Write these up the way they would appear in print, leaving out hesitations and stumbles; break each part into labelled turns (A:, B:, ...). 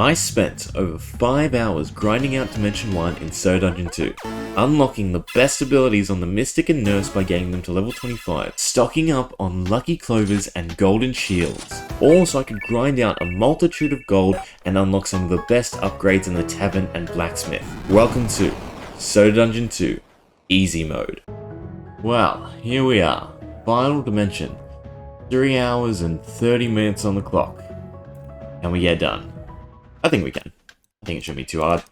A: I spent over 5 hours grinding out Dimension 1 in So Dungeon 2, unlocking the best abilities on the Mystic and Nurse by getting them to level 25, stocking up on Lucky Clovers and Golden Shields, all so I could grind out a multitude of gold and unlock some of the best upgrades in the Tavern and Blacksmith. Welcome to So Dungeon 2 Easy Mode. Well, here we are, final dimension, 3 hours and 30 minutes on the clock. Can we get done? I think we can. I think it shouldn't be too hard.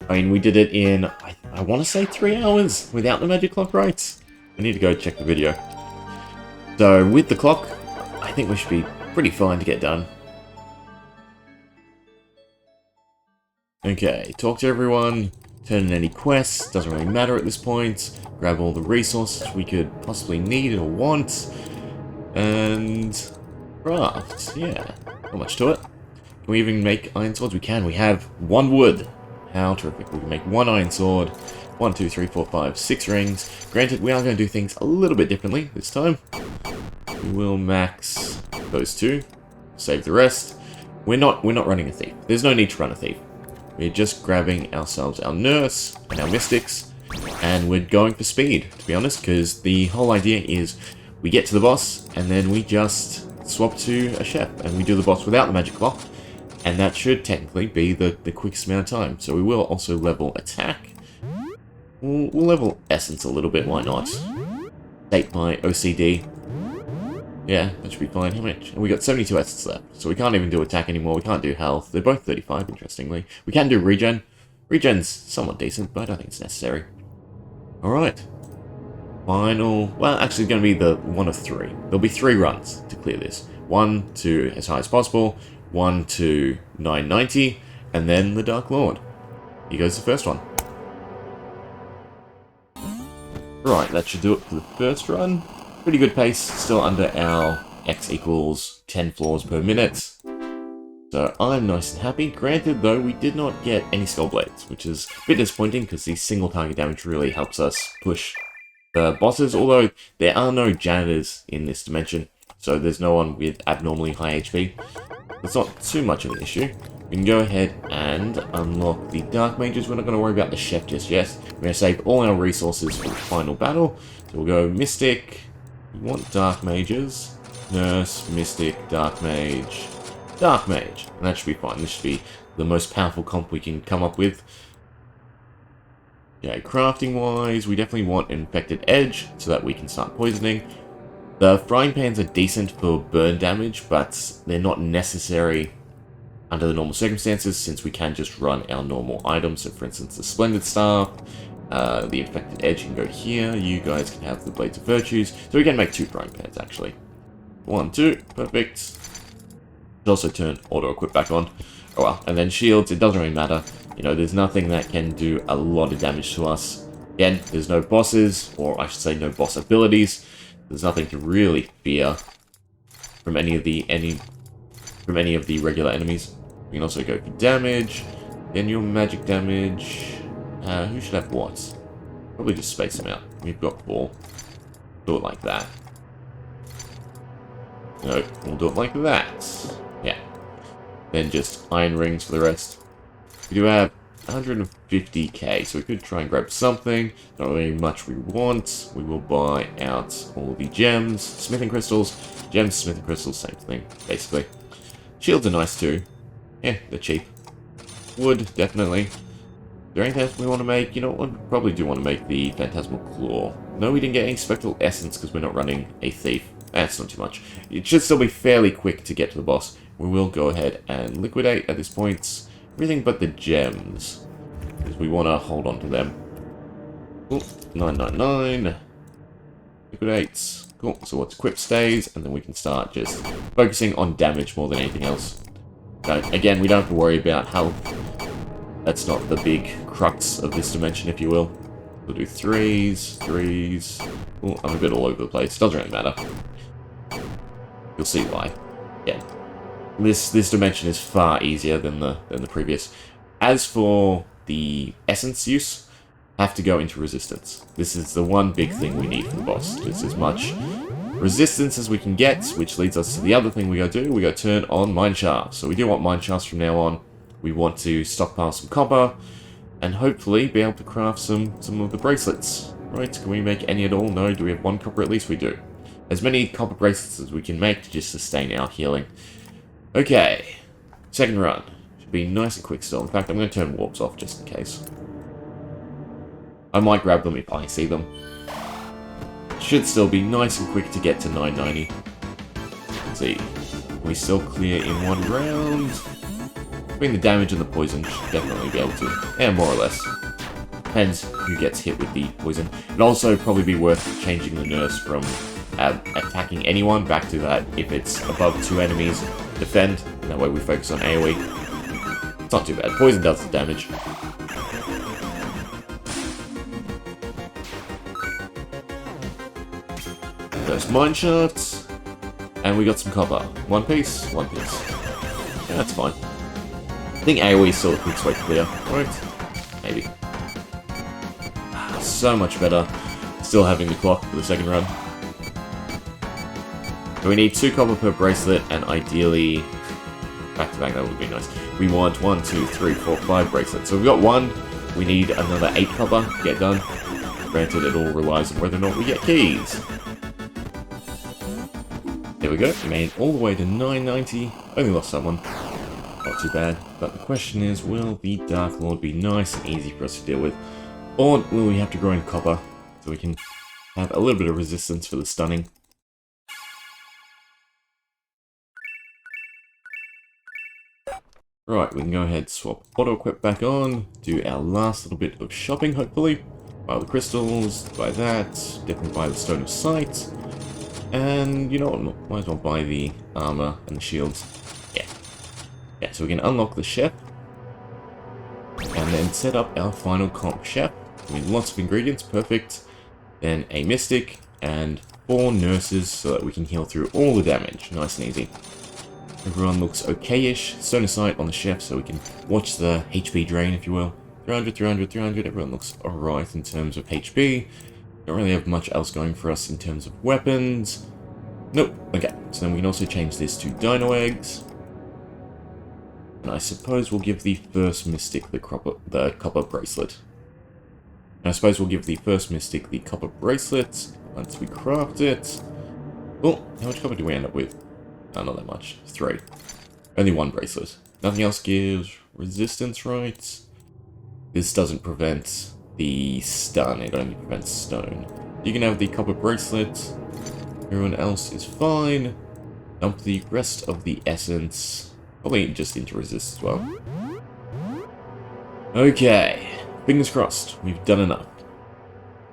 A: I mean, we did it in, I want to say 3 hours without the magic clock, right? I need to go check the video. So, with the clock, I think we should be pretty fine to get done. Okay, talk to everyone, turn in any quests, doesn't really matter at this point, grab all the resources we could possibly need or want, and craft, yeah, not much to it. Can we even make iron swords? We can. We have 1 wood. How terrific. We can make 1 iron sword. 1, 2, 3, 4, 5, 6 rings. Granted, we are going to do things a little bit differently this time. We will max those 2. Save the rest. We're not running a thief. There's no need to run a thief. We're just grabbing ourselves our nurse and our mystics. And we're going for speed, to be honest, because the whole idea is we get to the boss and then we just swap to a chef and we do the boss without the magic clock. And that should technically be the quickest amount of time. So we will also level attack. We'll level essence a little bit, why not? Take my OCD. Yeah, that should be fine. How much? We got 72 essence left. So we can't even do attack anymore. We can't do health. They're both 35, interestingly. We can do regen. Regen's somewhat decent, but I don't think it's necessary. Alright. Final... Well, actually it's going to be the 1 of 3. There'll be 3 runs to clear this. 1 to as high as possible. 1 to 990, and then the Dark Lord. Here goes the first one. Right, that should do it for the first run. Pretty good pace, still under our X equals 10 floors per minute. So I'm nice and happy. Granted, though, we did not get any Skull Blades, which is a bit disappointing because the single target damage really helps us push the bosses, although there are no janitors in this dimension, so there's no one with abnormally high HP. It's not too much of an issue. We can go ahead and unlock the Dark Mages. We're not going to worry about the Chef just yet. We're going to save all our resources for the final battle. So we'll go Mystic. We want Dark Mages. Nurse, Mystic, Dark Mage, Dark Mage. And that should be fine. This should be the most powerful comp we can come up with. Okay, crafting-wise, we definitely want Infected Edge so that we can start poisoning. The frying pans are decent for burn damage, but they're not necessary under the normal circumstances since we can just run our normal items. So for instance, the Splendid Staff, the Infected Edge can go here, you guys can have the Blades of Virtues, so we can make 2 frying pans actually. 1, 2, perfect. Should also turn auto-equip back on. Oh well, and then shields, it doesn't really matter. You know, there's nothing that can do a lot of damage to us. Again, there's no bosses, or I should say no boss abilities. There's nothing to really fear from any of the regular enemies. We can also go for damage. Then your magic damage. Who should have what? Probably just space them out. We've got 4. Do it like that. No, we'll do it like that. Yeah. Then just iron rings for the rest. We do have 150k, so we could try and grab something. Not really much we want. We will buy out all the gems, smithing crystals. Gems, smithing crystals, same thing, basically. Shields are nice too. Yeah, they're cheap. Wood, definitely. Is there anything else we want to make? You know what, we probably do want to make the Phantasmal Claw. No, we didn't get any Spectral Essence because we're not running a Thief. That's not too much. It should still be fairly quick to get to the boss. We will go ahead and liquidate at this point everything but the gems, because we want to hold on to them. Cool. 999. Liquidate. Cool. So what's equip stays, and then we can start just focusing on damage more than anything else. So again, we don't have to worry about health. That's not the big crux of this dimension, if you will. We'll do 3s, 3s. Ooh, I'm a bit all over the place. Doesn't really matter. You'll see why. Yeah. This dimension is far easier than the previous. As for the essence use, have to go into resistance. This is the one big thing we need for the boss. It's as much resistance as we can get, which leads us to the other thing we gotta do. We gotta turn on mine shafts. So we do want mine shafts from now on. we want to stockpile some copper, and hopefully be able to craft some of the bracelets. Right, can we make any at all? No, do we have 1 copper? At least we do. As many copper bracelets as we can make to just sustain our healing. Okay, second run. Should be nice and quick still. In fact, I'm going to turn warps off just in case. I might grab them if I see them. Should still be nice and quick to get to 990. Let's see. We still clear in 1 round. Between the damage and the poison, should definitely be able to. And more or less. Depends who gets hit with the poison. It'd also probably be worth changing the nurse from attacking anyone back to that if it's above 2 enemies, defend. That way we focus on AoE. It's not too bad. Poison does the damage. First mine shots. And we got some copper. 1 piece, 1 piece. Yeah, that's fine. I think AoE is still a quick way to clear, right? Maybe. So much better. Still having the clock for the second run. So we need 2 copper per bracelet, and ideally, back to back, that would be nice. We want 1, 2, 3, 4, 5 bracelets. So we've got 1, we need another 8 copper to get done. Granted, it all relies on whether or not we get keys. There we go, we made it all the way to 990, only lost someone. Not too bad, but the question is, will the Dark Lord be nice and easy for us to deal with? Or will we have to grind copper, so we can have a little bit of resistance for the stunning? Right, we can go ahead, swap auto-equip back on, do our last little bit of shopping, hopefully. Buy the crystals, buy that, definitely buy the Stone of Sight. And, you know what, might as well buy the armor and the shields. Yeah, so we can unlock the chef. And then set up our final comp chef. I mean, lots of ingredients, perfect. Then a mystic, and 4 nurses so that we can heal through all the damage. Nice and easy. Everyone looks okay-ish. Stone of Sight on the chef so we can watch the HP drain, if you will. 300, 300, 300. Everyone looks alright in terms of HP. Don't really have much else going for us in terms of weapons. Nope. Okay, so then we can also change this to Dino Eggs. And I suppose we'll give the first Mystic the copper bracelet. And I suppose we'll give the first Mystic the copper bracelet once we craft it. Well, how much copper do we end up with? Oh, not that much. 3. Only 1 bracelet. Nothing else gives resistance, right? This doesn't prevent the stun, it only prevents stone. You can have the copper bracelet. Everyone else is fine. Dump the rest of the essence. Probably just into resist as well. Okay. Fingers crossed. We've done enough.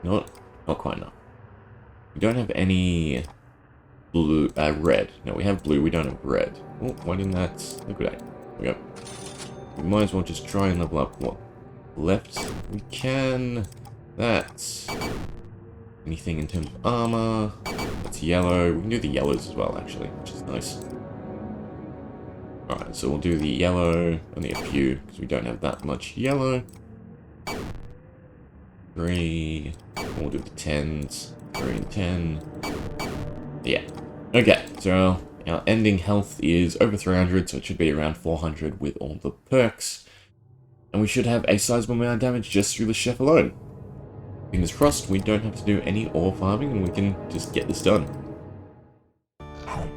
A: Not quite enough. We don't have any blue, red. No, we have blue, we don't have red. Oh, why didn't that liquidate? There we go. We might as well just try and level up what left we can. That's anything in terms of armor. That's yellow. We can do the yellows as well, actually, which is nice. Alright, so we'll do the yellow, only a few, because we don't have that much yellow. 3, we'll do the 10s, 3 and 10. Yeah. Okay, so our ending health is over 300, so it should be around 400 with all the perks. And we should have a sizable amount of damage just through the chef alone. Fingers crossed, we don't have to do any ore farming and we can just get this done.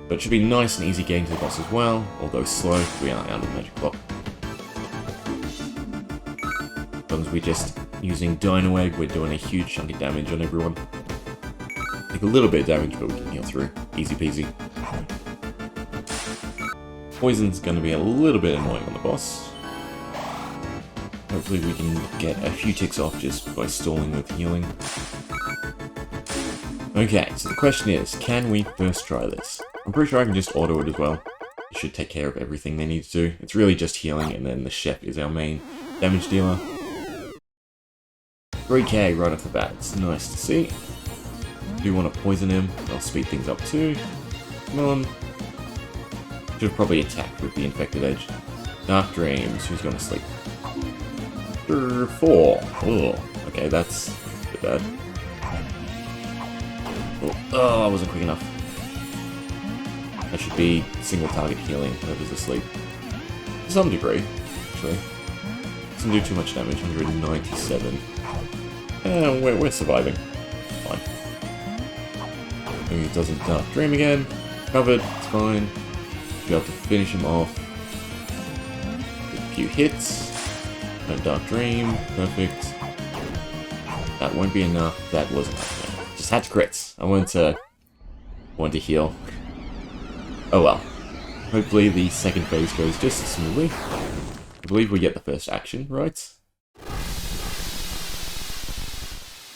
A: But it should be nice and easy getting to the boss as well, although slow, because we are out of the magic block. As long as we're just using Dino Egg, we're doing a huge chunk of damage on everyone. Take a little bit of damage, but we can heal through. Easy peasy. Poison's going to be a little bit annoying on the boss. Hopefully we can get a few ticks off just by stalling with healing. Okay, so the question is, can we first try this? I'm pretty sure I can just auto it as well. It should take care of everything they need to do. It's really just healing, and then the chef is our main damage dealer. 3k right off the bat, it's nice to see. Do want to poison him, I'll speed things up too. Come on. Should have probably attacked with the infected edge. Dark Dreams, who's going to sleep? 4. Oh, okay, that's a bit bad. Oh, I wasn't quick enough. That should be single target healing whoever's asleep. To some degree. actually. Doesn't do too much damage, 197. We're surviving. Fine. Maybe he doesn't Dark Dream again. Covered, it's fine. Be able to finish him off with a few hits. No Dark Dream, perfect. That won't be enough. That wasn't enough. Just had to crits. I wanted to heal. Oh well. Hopefully the second phase goes just as smoothly. I believe we get the first action, right?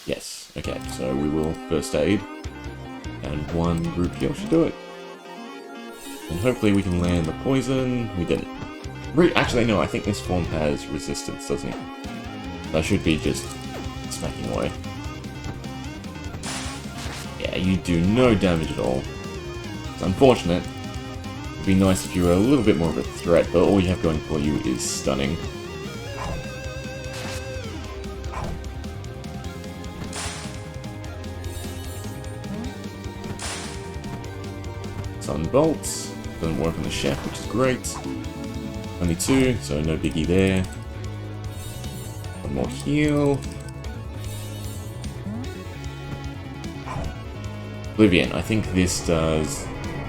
A: Yes. Okay, so we will first aid. And one group heal should do it. And hopefully we can land the poison. We didn't. Actually, no, I think this form has resistance, doesn't it? That should be just smacking away. Yeah, you do no damage at all. It's unfortunate. It'd be nice if you were a little bit more of a threat, but all you have going for you is stunning. Sun bolts. Doesn't work on the chef, which is great. Only 2, so no biggie there. One more heal. Oblivion, I think this does...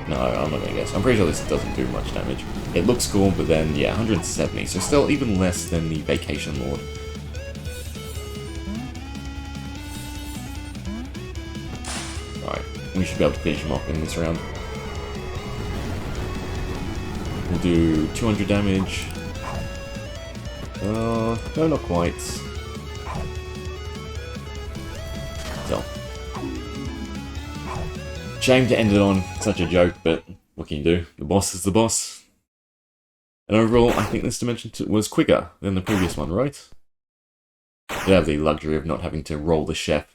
A: No, I'm not gonna guess. I'm pretty sure this doesn't do much damage. It looks cool, but then, yeah, 170, so still even less than the Vacation Lord. Alright, we should be able to finish him off in this round. We'll do 200 damage. No, not quite. Still. Shame to end it on such a joke, but what can you do? The boss is the boss. And overall, I think this dimension was quicker than the previous one, right? You have the luxury of not having to roll the chef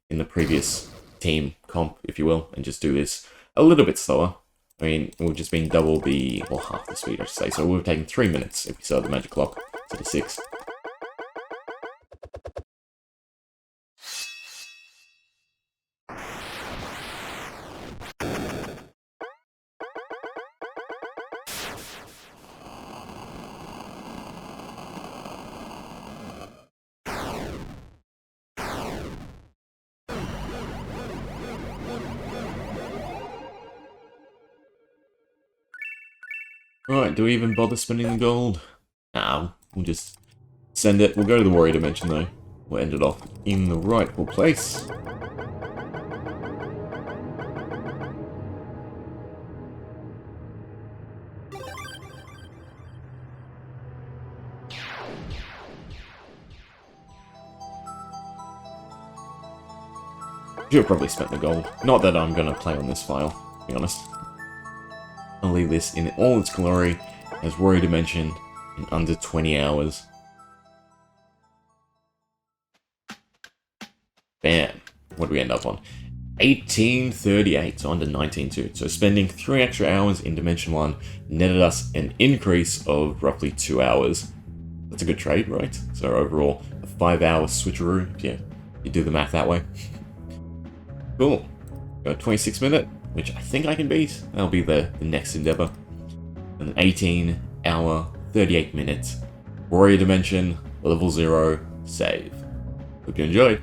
A: in the previous team comp, if you will, and just do this a little bit slower. I mean, it would have just been double the, well, half the speed, I should say, so it would have taken 3 minutes if we started the magic clock instead of 6. Alright, do we even bother spending the gold? Nah, we'll just send it. We'll go to the Warrior Dimension though. We'll end it off in the rightful place. Should have probably spent the gold. Not that I'm gonna play on this file, to be honest. I'll leave this in all its glory as Warrior Dimension in under 20 hours. Bam. What do we end up on? 1838, so under 19.2. So spending 3 extra hours in Dimension 1 netted us an increase of roughly 2 hours. That's a good trade, right? So overall, a 5-hour switcheroo, if you do the math that way. Cool. Got a 26-minute, which I think I can beat. That'll be the next endeavor. An 18-hour, 38-minute Warrior Dimension, level 0 save. Hope you enjoyed.